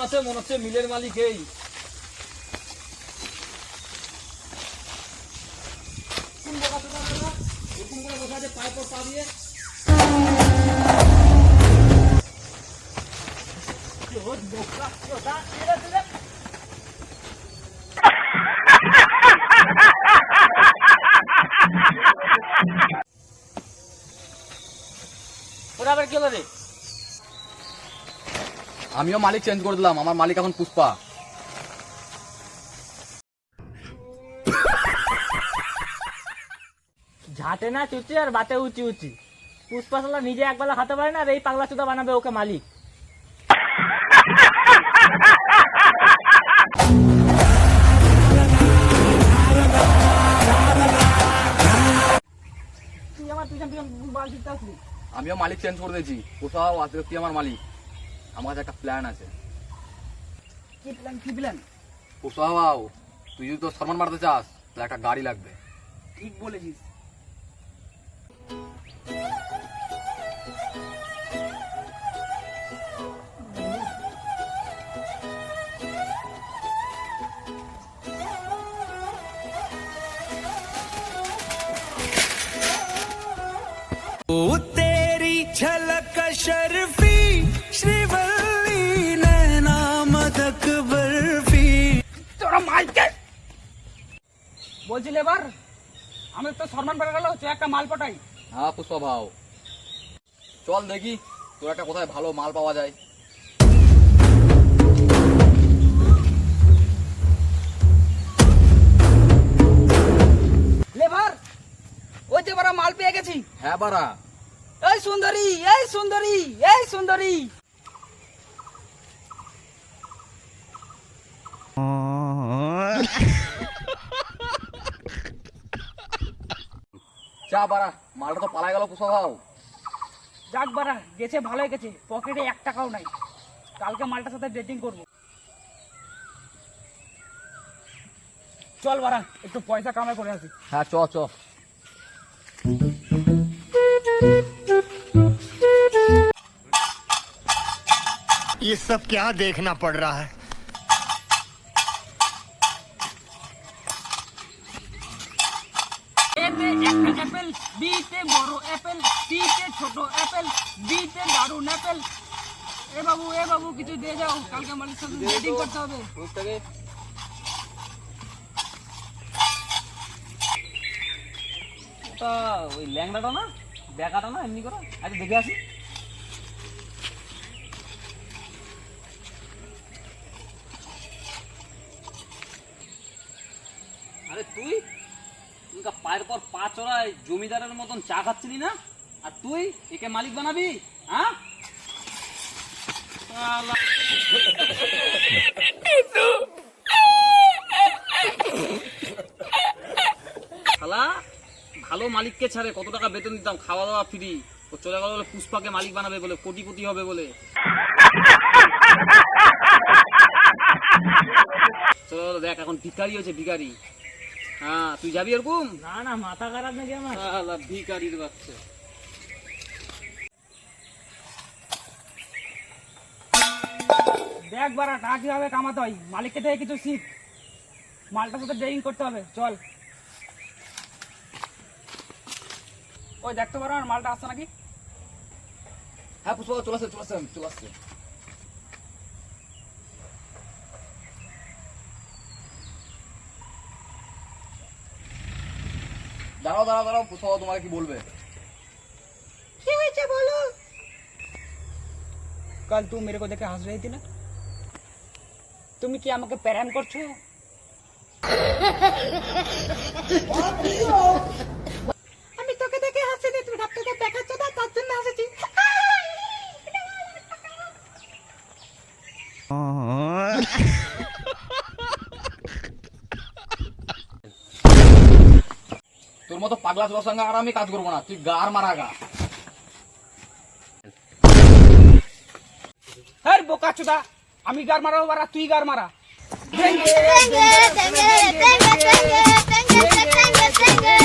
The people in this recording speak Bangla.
আছে মনে হচ্ছে মিলের মালিক এই। এরকম করে বসে আছে পায়ের পর পা দিয়ে। ওরা আবার কি হলো রে? আমিও মালিক চেঞ্জ করে দিলাম, আমার মালিক এখন পুষ্পা। ঝাঁটে না চুচি আর বাতে উঁচি উঁচি। পুষ্পা শালা নিজে একবেলা খাতে পারে না, আর এই পাগলা চুদা বানাবে ওকে মালিক। তুই আমার পিছন পিছন বালতিতে আসলি। আমিও মালিক চেঞ্জ করে দিয়েছি, কোথাও আজকে তুই আমার মালিক। আমার কাছে একটা প্ল্যান আছে। কি প্ল্যান? কি প্ল্যান? কোথাও তুই যদি তোর সম্মান বাড়াতে চাস তাহলে একটা গাড়ি লাগবে। ঠিক বলেছিস। तेरी झलक शर्फी श्रीवल्ली नैना मदक बर्फी। তোরা মালকে বলছিল এবার আমি তো সম্মান পেয়ে গেল, তুই একটা মাল পটাই। হ্যাঁ পুষ্পা ভাও, চল দেখি তোর একটা কোথায় ভালো মাল পাওয়া যায়। লেবার ওই যে বড় মাল পেয়ে গেছি। হ্যাঁ বাড়া, এই সুন্দরী, এই সুন্দরী, এই সুন্দরী। চা বাড়া, মালটা তো পালাই গেল পুষ্পা ভাও। যাক বাড়া, গেছে ভালোই গেছে, পকেটে 1 টাকাও নাই। কালকে মালটার সাথে ডেটিং করবো। চল বাড়া, একটু পয়সা কামাই করে আসি। হ্যাঁ চ চ। ये सब क्या देखना पड़ रहा है। এতে একটা অ্যাপেল, বিতে বড় অ্যাপেল, সিতে ছোট অ্যাপেল, ডিতে দারুন অ্যাপেল। এ বাবু কিছু দিয়ে যাও, কালকে মালিক সাথে ডেটিং করতে হবে। ওটা ওই ল্যাংড়াটা না, বেকাটা না, এমনি করে আগে দেখে আসি। আরে তুই পায়ের পর পা চড়ায় জমিদারের মতন চা খাচ্ছিলি না, আর তুই একে মালিক বানাবি? হ্যাঁ শালা, ভালো মালিককে ছাড়ে কত টাকা বেতন দিতাম, খাওয়া দাওয়া ফ্রি। ও চলে গেল বলে পুষ্পাকে মালিক বানাবে বলে, কোটিপতি হবে বলে। চলো দেখ এখন ভিখারি হয়েছে, ভিখারি। হ্যাঁ তুই যাবি এরকম? না না, মাথা খারাপ নাকি আমার? ভিখারির বাচ্চা। দেখ বারা, টাকা কিভাবে কামাতে হয়, মালিককে থেকে কিছু শিখ। মালটার সাথে ডেটিং করতে হবে, চল। ওই দেখতে পারো আর মালটা আসছে নাকি? হ্যাঁ পুষ্পা চলে আসছে, চলে আসছে। দাঁড়াও পুষ্পা তোমাকে কি বলবে। কি হয়েছে বলো? कल तू मेरे को देखे हंस रही थी ना, तुम क्या আমাকে প্যারাম করছো? আমি তোকে দেখে হাসিনি, তুই ডাক্তারকে দেখাচ্ছ না তার জন্য হাসিছি। তোর মতো পাগলা চোর সঙ্গে আর আমি কাজ করবো না, তুই গার মারা গা। হ্যাঁ বোকা চোদা, আমি গার মারা বারা, তুই গার মারা। Denge, denge, denge, denge, denge, denge, denge, denge, denge.